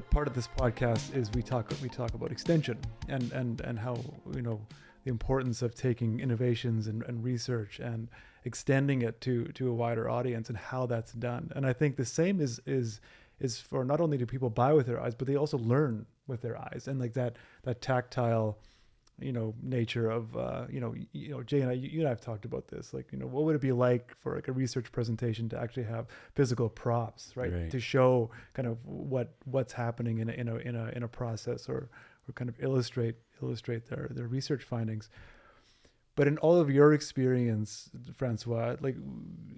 part of this podcast is we talk about extension and how, the importance of taking innovations and research and extending it to a wider audience and how that's done. And I think the same is for not only do people buy with their eyes, but they also learn with their eyes, and like that tactile, nature of, Jay and you and I have talked about this, like, what would it be like for like a research presentation to actually have physical props, right? To show kind of what's happening in a process, or kind of illustrate their research findings. But in all of your experience, Francois, like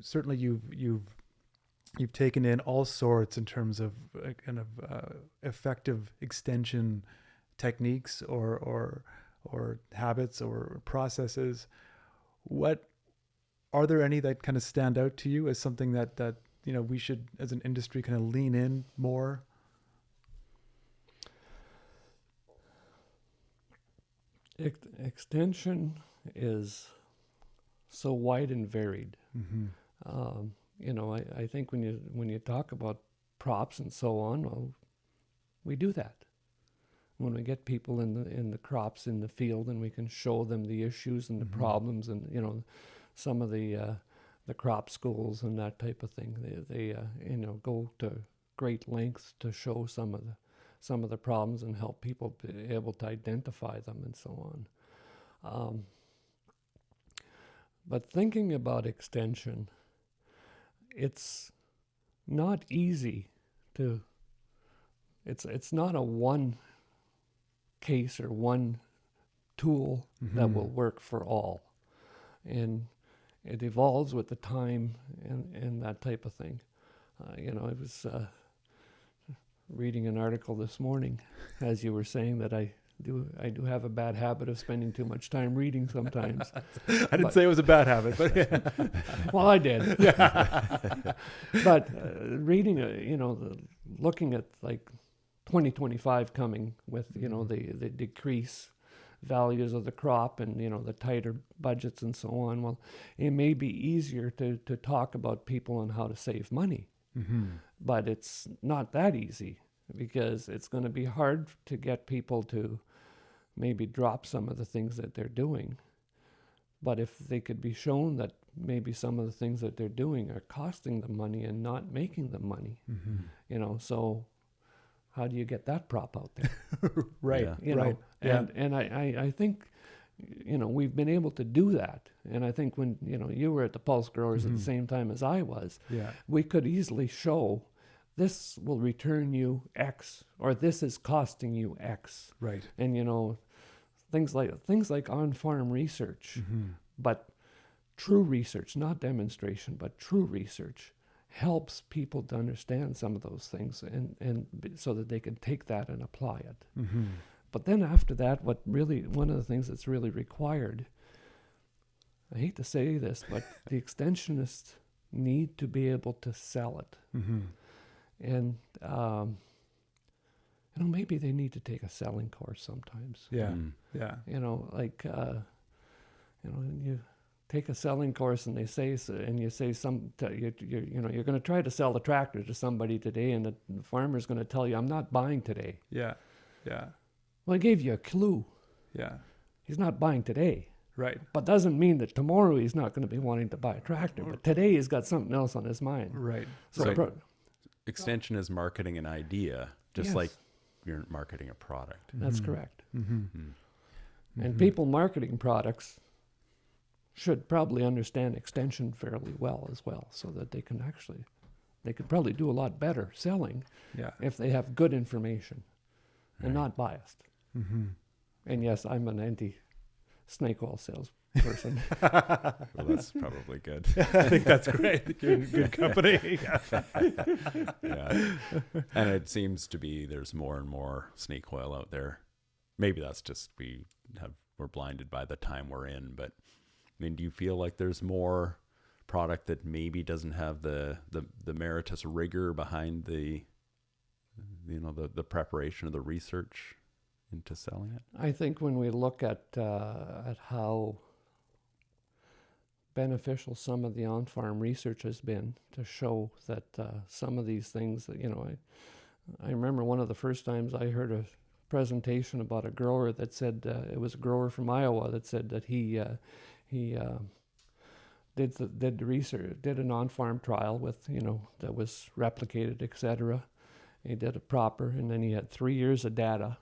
certainly you've taken in all sorts in terms of kind of effective extension techniques or habits or processes. What are there any that kind of stand out to you as something that we should, as an industry, kind of lean in more? Extension is so wide and varied. Mm-hmm. I think when you talk about props and so on, well, we do that. When we get people in the crops in the field, and we can show them the issues and the Mm-hmm. problems, and some of the crop schools and that type of thing, they go to great lengths to show some of the problems and help people be able to identify them and so on. But thinking about extension, it's not easy to. It's not a one case or one tool Mm-hmm. that will work for all, and it evolves with the time and that type of thing. I was reading an article this morning, as you were saying, that I do have a bad habit of spending too much time reading sometimes. I didn't say it was a bad habit, but yeah. Well, I did. But reading, looking at like 2025 coming with, the decrease values of the crop and, the tighter budgets and so on. Well, it may be easier to talk about people and how to save money, Mm-hmm. but it's not that easy, because it's going to be hard to get people to maybe drop some of the things that they're doing. But if they could be shown that maybe some of the things that they're doing are costing them money and not making them money, Mm-hmm. So how do you get that prop out there? Right. You know, and I think, we've been able to do that. And I think when, you were at the Pulse Growers at the same time as I was, we could easily show this will return you X, or this is costing you X. Right. And, things like on-farm research, Mm-hmm. but true research, not demonstration, but true research helps people to understand some of those things, and so that they can take that and apply it. Mm-hmm. But then after that, one of the things that's really required, I hate to say this, but the extensionists need to be able to sell it. Mm-hmm. And, maybe they need to take a selling course sometimes. Yeah. Mm. Yeah. You take a selling course and they say, and you say you're going to try to sell the tractor to somebody today, and the farmer's going to tell you, I'm not buying today. Yeah. Yeah. Well, I gave you a clue. Yeah. He's not buying today. Right. But doesn't mean that tomorrow he's not going to be wanting to buy a tractor. But today he's got something else on his mind. Right. So extension is marketing an idea, just Yes. like you're marketing a product. That's Mhm. correct. Mm-hmm. Mm. And people marketing products should probably understand extension fairly well as well, so that they could probably do a lot better selling Yeah. if they have good information and Right. not biased. Mm-hmm. And yes, I'm an anti-snake oil salesperson. Well, that's probably good. I think that's great. I think you're in good company. Yeah. And it seems to be there's more and more snake oil out there. Maybe that's just we're blinded by the time we're in, but I mean, do you feel like there's more product that maybe doesn't have the meritorious rigor behind the preparation of the research into selling it? I think when we look at how beneficial some of the on-farm research has been to show that some of these things that, I remember one of the first times I heard a presentation about a grower that said, it was a grower from Iowa that said that he did the research, did an on-farm trial with, that was replicated, etc. He did it proper, and then he had 3 years of data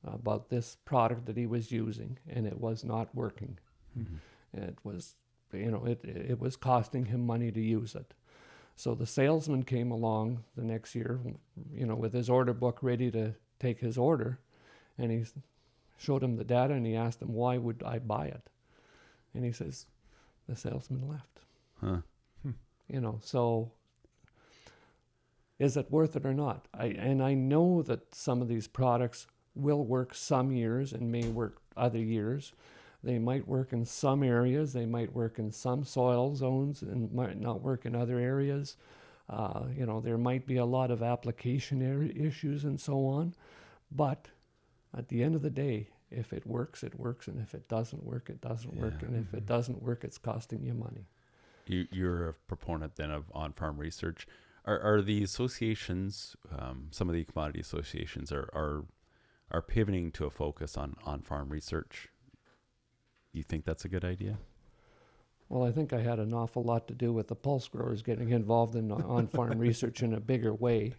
about this product that he was using, and it was not working. Mm-hmm. It was, it was costing him money to use it. So the salesman came along the next year, with his order book ready to take his order, and he showed him the data, and he asked him, why would I buy it? And he says, the salesman left. Huh. So is it worth it or not? I know that some of these products will work some years and may work other years. They might work in some areas, they might work in some soil zones and might not work in other areas. There might be a lot of application issues and so on. But at the end of the day, if it works, it works. And if it doesn't work, it doesn't work. And if it doesn't work, it's costing you money. You're a proponent then of on-farm research. Are the associations, some of the commodity associations are pivoting to a focus on on-farm research? You think that's a good idea? Well, I think I had an awful lot to do with the pulse growers getting involved in on-farm research in a bigger way.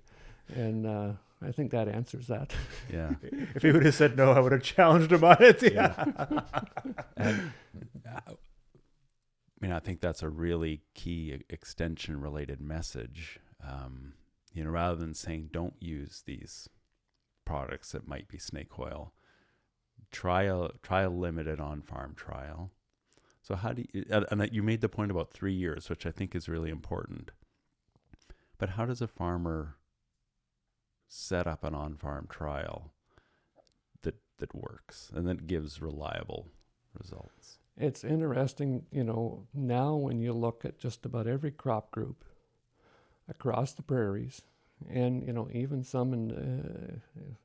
And I think that answers that. Yeah. If he would have said no, I would have challenged him on it. Yeah. And, I think that's a really key extension-related message. Rather than saying don't use these products that might be snake oil, try a limited on-farm trial. So how do you, and you made the point about 3 years, which I think is really important. But how does a farmer set up an on-farm trial that works and that gives reliable results? It's interesting, now when you look at just about every crop group across the prairies, and even some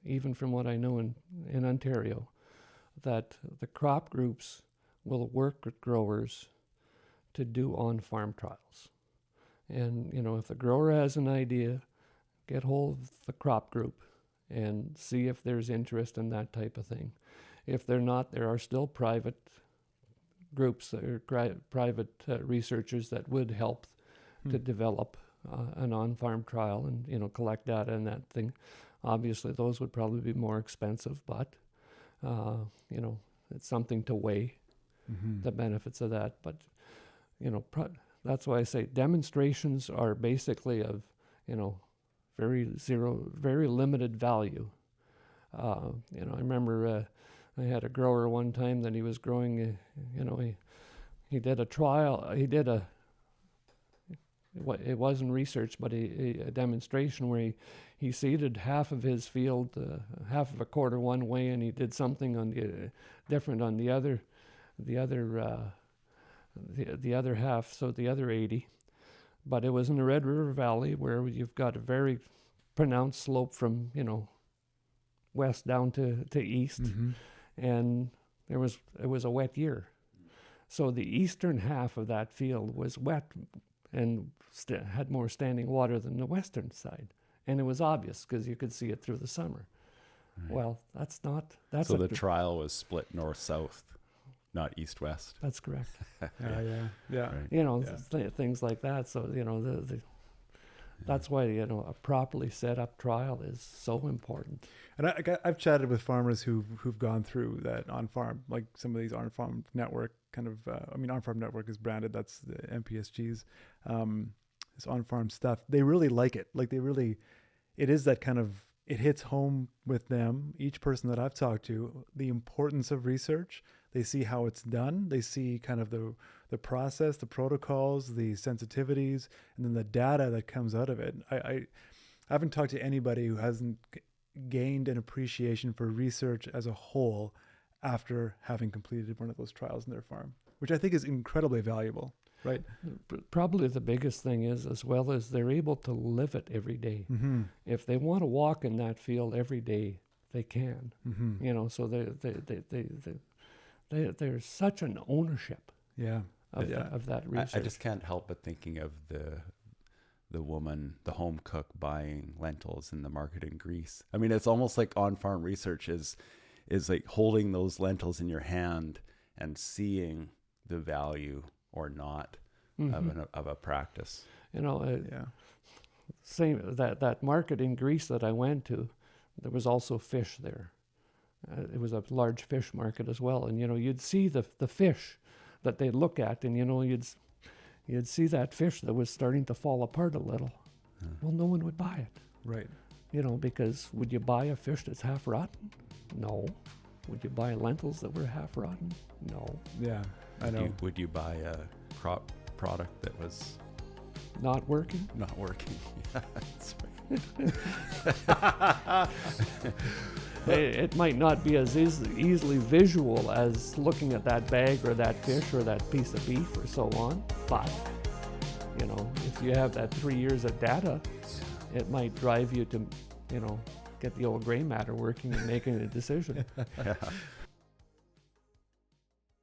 even from what I know in Ontario, that the crop groups will work with growers to do on-farm trials. And if the grower has an idea, get hold of the crop group and see if there's interest in that type of thing. If they're not, there are still private groups or private researchers that would help to develop an on-farm trial and collect data and that thing. Obviously, those would probably be more expensive, but it's something to weigh the benefits of that. But that's why I say demonstrations are basically of very limited value. I remember I had a grower one time that he was growing. He did a trial. It wasn't research, but a demonstration where he seeded half of his field, half of a quarter one way, and he did something on different on the other half, so the other 80. But it was in the Red River Valley where you've got a very pronounced slope from west down to east, and it was a wet year, so the eastern half of that field was wet and had more standing water than the western side, and it was obvious because you could see it through the summer. Right. Well, that's so the trial was split north-south, not east-west. That's correct. Yeah. Right. Things like that. So that's why a properly set up trial is so important. And I've chatted with farmers who've gone through that on-farm, like some of these on-farm network kind of. On-farm network is branded. That's the MPSG's. This on-farm stuff. They really like it. Like it is that kind of. It hits home with them. Each person that I've talked to, the importance of research. They see how it's done. They see kind of the process, the protocols, the sensitivities, and then the data that comes out of it. I haven't talked to anybody who hasn't gained an appreciation for research as a whole after having completed one of those trials in their farm, which I think is incredibly valuable, right? Probably the biggest thing is, as well as they're able to live it every day. Mm-hmm. If they want to walk in that field every day, they can. Mm-hmm. So there's such an ownership of that research. I just can't help but thinking of the woman, the home cook buying lentils in the market in Greece. I mean, it's almost like on-farm research is like holding those lentils in your hand and seeing the value or not of a practice. You know, Yeah. same that market in Greece that I went to, there was also fish there. It was a large fish market as well, and you know, you'd see the fish that they'd look at, and you know, you'd see that fish that was starting to fall apart a little. Well, no one would buy it. Right. You know, because would you buy a fish that's half rotten? No. Would you buy lentils that were half rotten? No. Yeah. I know. Would you buy a crop product that was Not working? not working? Yeah, that's right. It might not be as easily visual as looking at that bag or that fish or that piece of beef or so on, but you know, if you have that 3 years of data, it might drive you to, you know, get the old gray matter working and making a decision. Yeah.